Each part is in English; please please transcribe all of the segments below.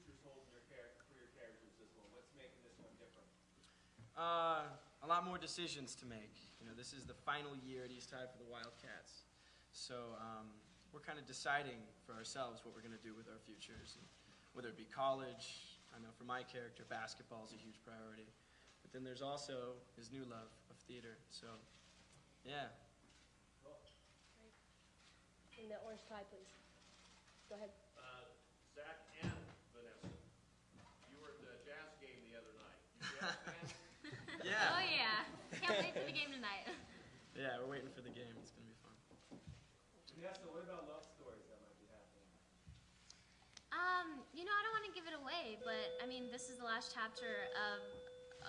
futures hold in for your characters this one? What's making this one different? A lot more decisions to make. You know, this is the final year at East High for the Wildcats. So we're kind of deciding for ourselves what we're going to do with our futures, and whether it be college. I know for my character, basketball is a huge priority. But then there's also his new love of theater. So, yeah. In the orange tie, please. Go ahead. Zach and Vanessa, you were at the Jazz game the other night. You Jazz fans? Yeah. Oh yeah. Can't wait for the game tonight. Yeah, we're waiting for the game. It's going to be fun. Vanessa, what about love stories that might be happening? You know, I don't want to give it away, but I mean, this is the last chapter of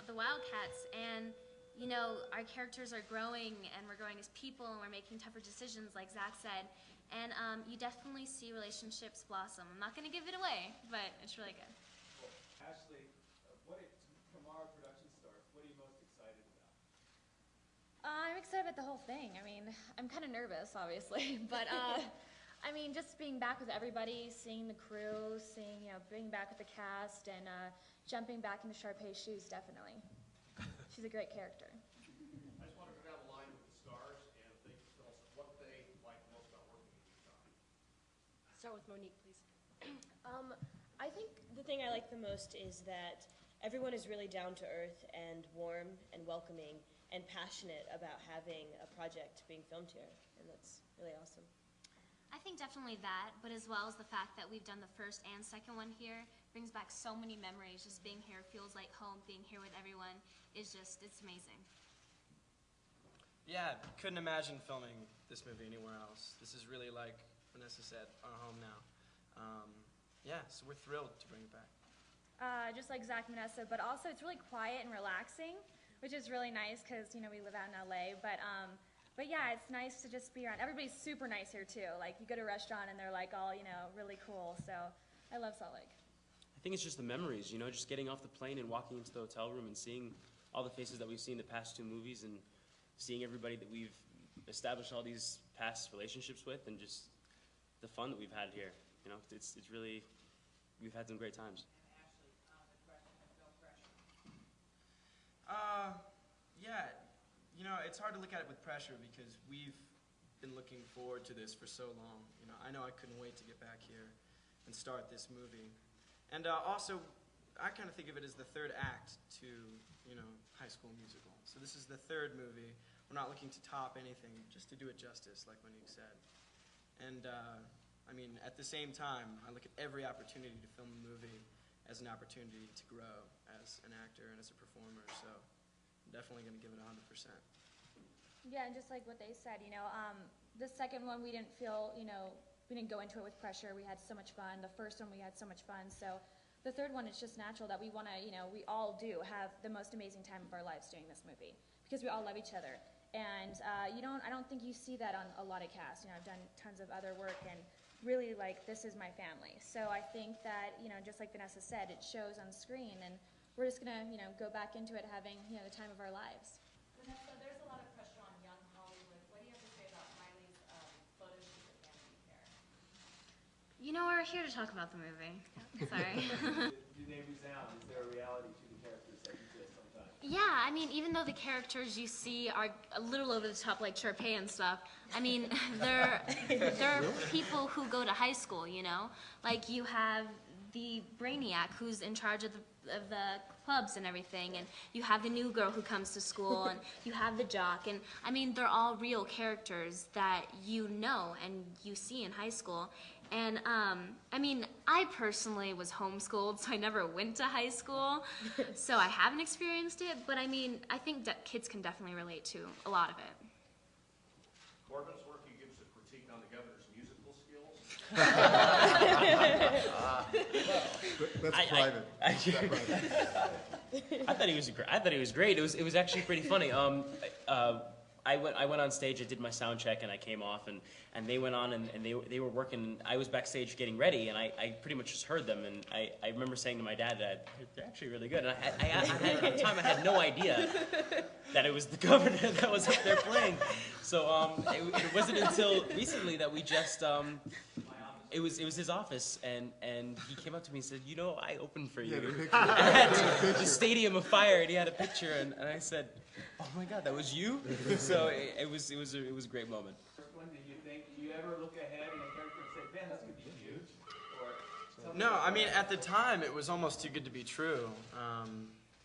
the Wildcats, and you know, our characters are growing, and we're growing as people, and we're making tougher decisions, like Zach said. And you definitely see relationships blossom. I'm not going to give it away, but it's really good. Well, Ashley, tomorrow production starts. What are you most excited about? I'm excited about the whole thing. I mean, I'm kind of nervous, obviously, but I mean, just being back with everybody, seeing the crew, being back with the cast, and jumping back into Sharpay's shoes, definitely. She's a great character. I just want to go down the line with the stars and if they can tell us what they like most about working with you, Tom. Start with Monique, please. I think the thing I like the most is that everyone is really down to earth and warm and welcoming and passionate about having a project being filmed here, and that's really awesome. I think definitely that, but as well as the fact that we've done the first and second one here brings back so many memories. Just being here feels like home. Being here with everyone is just, it's amazing. Yeah, couldn't imagine filming this movie anywhere else. This is really, like Vanessa said, our home now. Yeah, so we're thrilled to bring it back. Just like Zach and Vanessa, but also it's really quiet and relaxing, which is really nice because, you know, we live out in LA. But yeah, it's nice to just be around. Everybody's super nice here too. Like, you go to a restaurant and they're like all, you know, really cool. So I love Salt Lake. I think it's just the memories, you know, just getting off the plane and walking into the hotel room and seeing all the faces that we've seen the past two movies and seeing everybody that we've established all these past relationships with, and just the fun that we've had here. You know, it's really, we've had some great times. Yeah, you know, it's hard to look at it with pressure because we've been looking forward to this for so long. You know I couldn't wait to get back here and start this movie. And also, I kind of think of it as the third act to, you know, High School Musical. So this is the third movie. We're not looking to top anything, just to do it justice, like Monique said. And, I mean, at the same time, I look at every opportunity to film a movie as an opportunity to grow as an actor and as a performer. So I'm definitely going to give it 100%. Yeah, and just like what they said, you know, the second one we didn't feel, you know, we didn't go into it with pressure. We had so much fun. The first one we had so much fun. So the third one, it's just natural that we want to, you know, we all do have the most amazing time of our lives doing this movie because we all love each other. And I don't think you see that on a lot of casts. You know, I've done tons of other work and really, like, this is my family. So I think that, you know, just like Vanessa said, it shows on screen, and we're just gonna, you know, go back into it having, you know, the time of our lives. Vanessa, there's a lot of pressure on young Hollywood. What do you have to say about Miley's photo shoot with Vanity Fair? You know, we're here to talk about the movie. Sorry. Do they resound? Is there a reality to the characters that exist sometimes? Yeah, I mean, even though the characters you see are a little over the top, like Sharpay and stuff, I mean, they're people who go to high school, you know? Like, you have the brainiac who's in charge of the clubs and everything, and you have the new girl who comes to school, and you have the jock, and I mean, they're all real characters that you know and you see in high school. And I mean, I personally was homeschooled, so I never went to high school, so I haven't experienced it, but I mean, I think that kids can definitely relate to a lot of it. Corbin's work, he gives a critique on the governor's musical skills. That's private. I thought he was great. It was actually pretty funny. I went on stage, I did my sound check, and I came off, and they went on, and they were working. I was backstage getting ready, and I pretty much just heard them, and I remember saying to my dad that they're actually really good. And at the time, I had no idea that it was the governor that was up there playing. So it wasn't until recently that we just it was his office, and he came up to me and said, "You know, I opened for Yeah, the you picture. at the Stadium of Fire," and he had a picture, and I said, "Oh my God, that was you!" So it was a great moment. First one, do you ever look ahead in a character and say, man, this could be huge? Or something No, like I mean, that? at the time, it was almost too good to be true.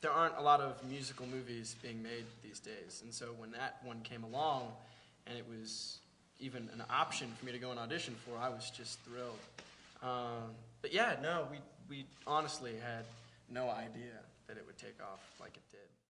There aren't a lot of musical movies being made these days, and so when that one came along, and it was even an option for me to go and audition for, I was just thrilled. But yeah, no, we honestly had no idea that it would take off like it did.